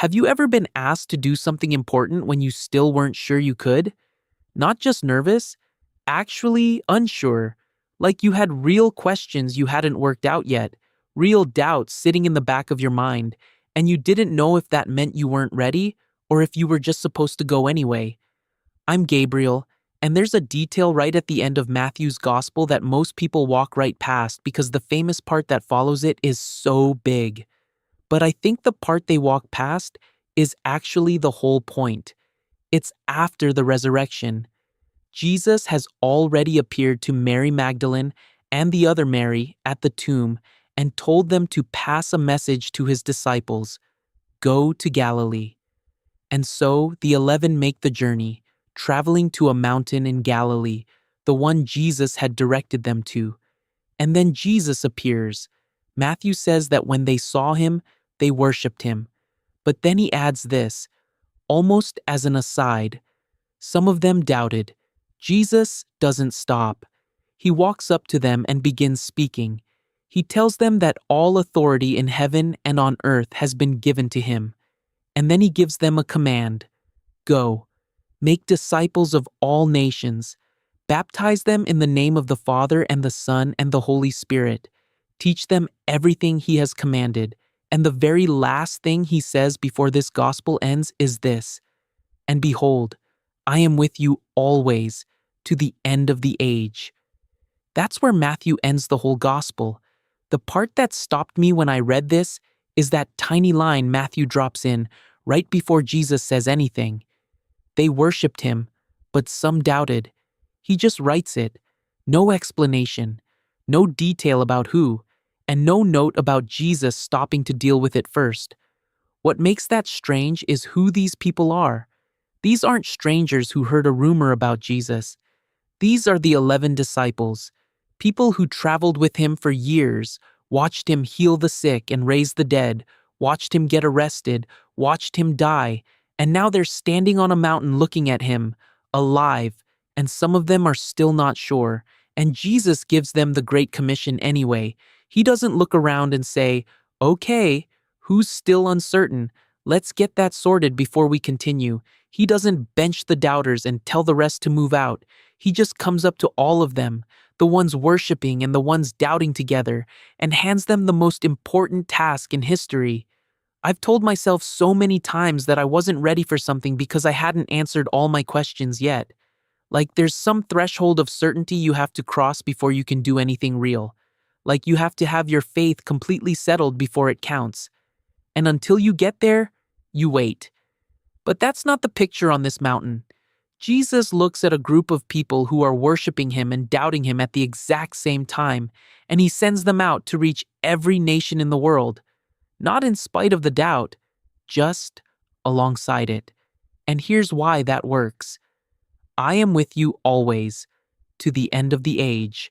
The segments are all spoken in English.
Have you ever been asked to do something important when you still weren't sure you could? Not just nervous, actually unsure. Like you had real questions you hadn't worked out yet, real doubts sitting in the back of your mind, and you didn't know if that meant you weren't ready or if you were just supposed to go anyway. I'm Gabriel, and there's a detail right at the end of Matthew's gospel that most people walk right past because the famous part that follows it is so big. But I think the part they walk past is actually the whole point. It's after the resurrection. Jesus has already appeared to Mary Magdalene and the other Mary at the tomb and told them to pass a message to his disciples, "Go to Galilee." And so the 11 make the journey, traveling to a mountain in Galilee, the one Jesus had directed them to. And then Jesus appears. Matthew says that when they saw him, they worshipped him. But then he adds this, almost as an aside. Some of them doubted. Jesus doesn't stop. He walks up to them and begins speaking. He tells them that all authority in heaven and on earth has been given to him. And then he gives them a command. Go, make disciples of all nations. Baptize them in the name of the Father and the Son and the Holy Spirit. Teach them everything he has commanded. And the very last thing he says before this gospel ends is this, "And behold, I am with you always, to the end of the age." That's where Matthew ends the whole gospel. The part that stopped me when I read this is that tiny line Matthew drops in right before Jesus says anything. They worshipped him, but some doubted. He just writes it. No explanation, no detail about who, and no note about Jesus stopping to deal with it first. What makes that strange is who these people are. These aren't strangers who heard a rumor about Jesus. These are the 11 disciples, people who traveled with him for years, watched him heal the sick and raise the dead, watched him get arrested, watched him die, and now they're standing on a mountain looking at him, alive, and some of them are still not sure, and Jesus gives them the Great Commission anyway. He doesn't look around and say, "Okay, who's still uncertain? Let's get that sorted before we continue." He doesn't bench the doubters and tell the rest to move out. He just comes up to all of them, the ones worshiping and the ones doubting together, and hands them the most important task in history. I've told myself so many times that I wasn't ready for something because I hadn't answered all my questions yet. Like there's some threshold of certainty you have to cross before you can do anything real. Like you have to have your faith completely settled before it counts. And until you get there, you wait. But that's not the picture on this mountain. Jesus looks at a group of people who are worshiping him and doubting him at the exact same time, and he sends them out to reach every nation in the world. Not in spite of the doubt, just alongside it. And here's why that works. I am with you always, to the end of the age.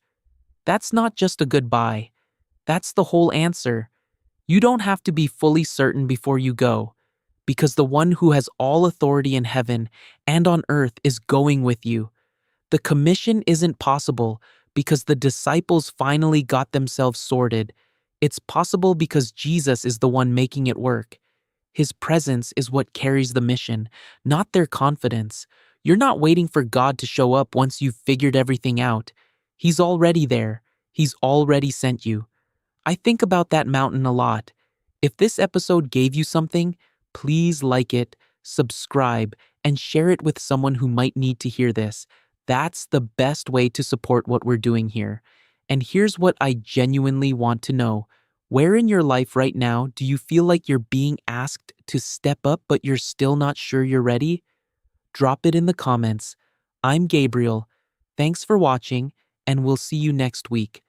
That's not just a goodbye. That's the whole answer. You don't have to be fully certain before you go, because the one who has all authority in heaven and on earth is going with you. The commission isn't possible because the disciples finally got themselves sorted. It's possible because Jesus is the one making it work. His presence is what carries the mission, not their confidence. You're not waiting for God to show up once you've figured everything out. He's already there. He's already sent you. I think about that mountain a lot. If this episode gave you something, please like it, subscribe, and share it with someone who might need to hear this. That's the best way to support what we're doing here. And here's what I genuinely want to know. Where in your life right now do you feel like you're being asked to step up but you're still not sure you're ready? Drop it in the comments. I'm Gabriel. Thanks for watching, and we'll see you next week.